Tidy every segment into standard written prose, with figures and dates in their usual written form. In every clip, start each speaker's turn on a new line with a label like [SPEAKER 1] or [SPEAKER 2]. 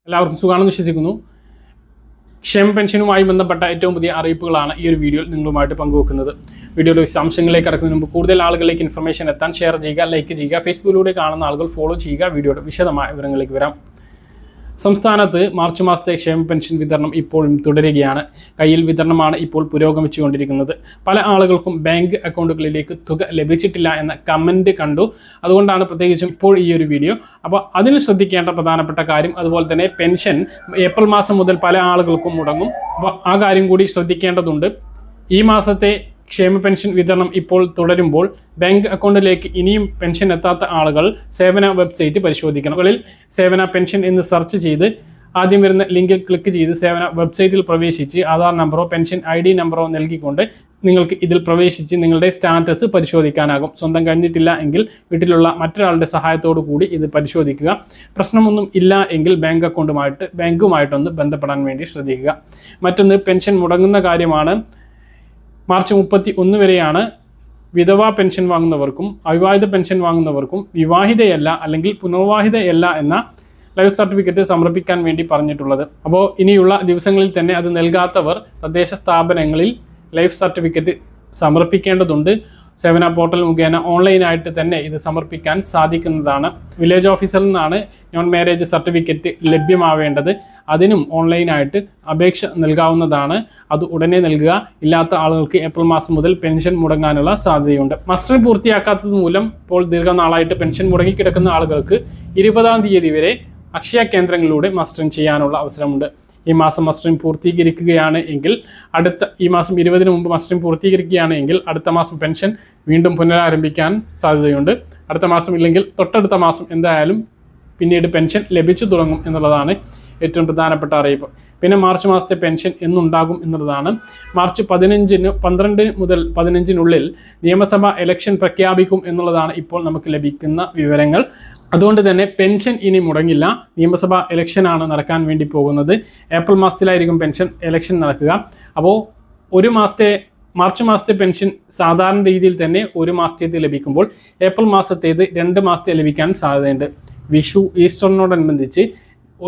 [SPEAKER 1] എല്ലാവർക്കും സുഖമാണെന്ന് വിശ്വസിക്കുന്നു. ക്ഷേമ പെൻഷനുമായി ബന്ധപ്പെട്ട ഏറ്റവും പുതിയ അറിയിപ്പുകളാണ് ഈ ഒരു വീഡിയോയിൽ നിങ്ങളുമായിട്ട് പങ്കുവെക്കുന്നത്. വീഡിയോയുടെ വിശദാംശങ്ങളിലേക്ക് കടക്കുന്നതിന് മുമ്പ് കൂടുതൽ ആളുകളിലേക്ക് ഇൻഫർമേഷൻ എത്താൻ ഷെയർ ചെയ്യുക, ലൈക്ക് ചെയ്യുക, ഫേസ്ബുക്കിലൂടെ കാണുന്ന ആളുകൾ ഫോളോ ചെയ്യുക. വീഡിയോയുടെ വിശദമായ വിവരങ്ങളിലേക്ക് വരാം. സംസ്ഥാനത്ത് മാർച്ച് മാസത്തെ ക്ഷേമ പെൻഷൻ വിതരണം ഇപ്പോഴും തുടരുകയാണ്. കയ്യിൽ വിതരണമാണ് ഇപ്പോൾ പുരോഗമിച്ചുകൊണ്ടിരിക്കുന്നത്. പല ആളുകൾക്കും ബാങ്ക് അക്കൗണ്ടുകളിലേക്ക് തുക ലഭിച്ചിട്ടില്ല എന്ന കമൻറ്റ് കണ്ടു. അതുകൊണ്ടാണ് പ്രത്യേകിച്ചും ഇപ്പോൾ ഈ ഒരു വീഡിയോ. അപ്പോൾ അതിന് ശ്രദ്ധിക്കേണ്ട പ്രധാനപ്പെട്ട കാര്യം, അതുപോലെ തന്നെ പെൻഷൻ ഏപ്രിൽ മാസം മുതൽ പല ആളുകൾക്കും മുടങ്ങും. അപ്പോൾ ആ കാര്യം കൂടി ശ്രദ്ധിക്കേണ്ടതുണ്ട്. ഈ മാസത്തെ ക്ഷേമ പെൻഷൻ വിതരണം ഇപ്പോൾ തുടരുമ്പോൾ ബാങ്ക് അക്കൗണ്ടിലേക്ക് ഇനിയും പെൻഷൻ എത്താത്ത ആളുകൾ സേവന വെബ്സൈറ്റ് പരിശോധിക്കണം. മുകളിൽ സേവന പെൻഷൻ എന്ന് സെർച്ച് ചെയ്ത് ആദ്യം വരുന്ന ലിങ്കിൽ ക്ലിക്ക് ചെയ്ത് സേവന വെബ്സൈറ്റിൽ പ്രവേശിച്ച് ആധാർ നമ്പറോ പെൻഷൻ ID നമ്പറോ നൽകിക്കൊണ്ട് നിങ്ങൾക്ക് ഇതിൽ പ്രവേശിച്ച് നിങ്ങളുടെ സ്റ്റാറ്റസ് പരിശോധിക്കാനാകും. സ്വന്തം കഴിഞ്ഞിട്ടില്ല എങ്കിൽ വീട്ടിലുള്ള മറ്റൊരാളുടെ സഹായത്തോടു കൂടി ഇത് പരിശോധിക്കുക. പ്രശ്നമൊന്നും ഇല്ല എങ്കിൽ ബാങ്കുമായിട്ടൊന്ന് ബന്ധപ്പെടാൻ വേണ്ടി ശ്രദ്ധിക്കുക. മറ്റൊന്ന്, പെൻഷൻ മുടങ്ങുന്ന കാര്യമാണ്. മാർച്ച് 31 വരെയാണ് വിധവാ പെൻഷൻ വാങ്ങുന്നവർക്കും അവിവാഹിത പെൻഷൻ വാങ്ങുന്നവർക്കും വിവാഹിതയല്ല അല്ലെങ്കിൽ പുനർവിവാഹിതയല്ല എന്ന ലൈഫ് സർട്ടിഫിക്കറ്റ് സമർപ്പിക്കാൻ വേണ്ടി പറഞ്ഞിട്ടുള്ളത്. അപ്പോൾ ഇനിയുള്ള ദിവസങ്ങളിൽ തന്നെ അത് നൽകാത്തവർ തദ്ദേശ സ്ഥാപനങ്ങളിൽ ലൈഫ് സർട്ടിഫിക്കറ്റ് സമർപ്പിക്കേണ്ടതുണ്ട്. സേവന പോർട്ടൽ മുഖേന ഓൺലൈനായിട്ട് തന്നെ ഇത് സമർപ്പിക്കാൻ സാധിക്കുന്നതാണ്. വില്ലേജ് ഓഫീസറിൽ നിന്നാണ് നോൺ മാരേജ് സർട്ടിഫിക്കറ്റ് ലഭ്യമാവേണ്ടത്. അതിനും ഓൺലൈനായിട്ട് അപേക്ഷ നൽകാവുന്നതാണ്. അത് ഉടനെ നൽകുക. ഇല്ലാത്ത ആളുകൾക്ക് ഏപ്രിൽ മാസം മുതൽ പെൻഷൻ മുടങ്ങാനുള്ള സാധ്യതയുണ്ട്. മസ്റ്ററിംഗ് പൂർത്തിയാക്കാത്തത് മൂലം ഇപ്പോൾ ദീർഘനാളായിട്ട് പെൻഷൻ മുടങ്ങിക്കിടക്കുന്ന ആളുകൾക്ക് 20-ാം തീയതി വരെ അക്ഷയ കേന്ദ്രങ്ങളിലൂടെ മസ്റ്ററിംഗ് ചെയ്യാനുള്ള അവസരമുണ്ട്. ഈ മാസം മസ്റ്ററിംഗ് പൂർത്തീകരിക്കുകയാണ് എങ്കിൽ ഈ മാസം 20-ന് മുമ്പ് മസ്റ്ററിംഗ് പൂർത്തീകരിക്കുകയാണ് എങ്കിൽ അടുത്ത മാസം പെൻഷൻ വീണ്ടും പുനരാരംഭിക്കാൻ സാധ്യതയുണ്ട്. അടുത്ത മാസം ഇല്ലെങ്കിൽ തൊട്ടടുത്ത മാസം എന്തായാലും പിന്നീട് പെൻഷൻ ലഭിച്ചു തുടങ്ങും എന്നുള്ളതാണ് ഏറ്റവും പ്രധാനപ്പെട്ട അറിയിപ്പ്. പിന്നെ മാർച്ച് മാസത്തെ പെൻഷൻ എന്നുണ്ടാകും എന്നുള്ളതാണ്. മാർച്ച് 12 മുതൽ 15 നിയമസഭാ ഇലക്ഷൻ പ്രഖ്യാപിക്കും എന്നുള്ളതാണ് ഇപ്പോൾ നമുക്ക് ലഭിക്കുന്ന വിവരങ്ങൾ. അതുകൊണ്ട് തന്നെ പെൻഷൻ ഇനി മുടങ്ങില്ല. നിയമസഭാ ഇലക്ഷനാണ് നടക്കാൻ വേണ്ടി പോകുന്നത്. ഏപ്രിൽ മാസത്തിലായിരിക്കും പെൻഷൻ ഇലക്ഷൻ നടക്കുക. അപ്പോൾ മാർച്ച് മാസത്തെ പെൻഷൻ സാധാരണ രീതിയിൽ തന്നെ 1 മാസത്തേത് ലഭിക്കുമ്പോൾ ഏപ്രിൽ മാസത്തേത് 2 മാസത്തെ ലഭിക്കാൻ സാധ്യതയുണ്ട്. വിഷു ഈസ്റ്ററിനോടനുബന്ധിച്ച്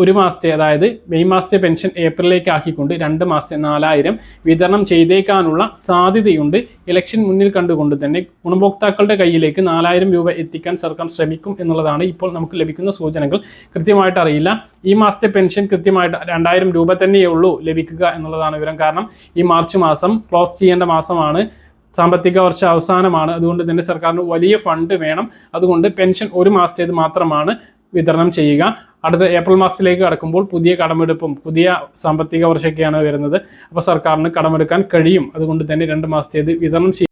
[SPEAKER 1] 1 മാസത്തെ, അതായത് മെയ് മാസത്തെ പെൻഷൻ ഏപ്രിലേക്ക് ആക്കിക്കൊണ്ട് 2 മാസത്തെ 4000 വിതരണം ചെയ്തേക്കാനുള്ള സാധ്യതയുണ്ട്. ഇലക്ഷൻ മുന്നിൽ കണ്ടുകൊണ്ട് തന്നെ ഗുണഭോക്താക്കളുടെ കയ്യിലേക്ക് 4000 രൂപ എത്തിക്കാൻ സർക്കാർ ശ്രമിക്കും എന്നുള്ളതാണ് ഇപ്പോൾ നമുക്ക് ലഭിക്കുന്ന സൂചനകൾ. കൃത്യമായിട്ട് അറിയില്ല. ഈ മാസത്തെ പെൻഷൻ കൃത്യമായിട്ട് 2000 രൂപ തന്നെയുള്ളൂ ലഭിക്കുക എന്നുള്ളതാണ് വിവരം. കാരണം ഈ മാർച്ച് മാസം ക്ലോസ് ചെയ്യേണ്ട മാസമാണ്, സാമ്പത്തിക വർഷ അവസാനമാണ്. അതുകൊണ്ട് തന്നെ സർക്കാരിന് വലിയ ഫണ്ട് വേണം. അതുകൊണ്ട് പെൻഷൻ 1 മാസത്തേത് മാത്രമാണ് വിതരണം ചെയ്യുക. അടുത്ത ഏപ്രിൽ മാസത്തിലേക്ക് കടക്കുമ്പോൾ പുതിയ കടമെടുപ്പും പുതിയ സാമ്പത്തിക വർഷമൊക്കെയാണ് വരുന്നത്. അപ്പോൾ സർക്കാരിന് കടമെടുക്കാൻ കഴിയും. അതുകൊണ്ട് തന്നെ 2 മാസത്തേത് വിതരണം ചെയ്യും.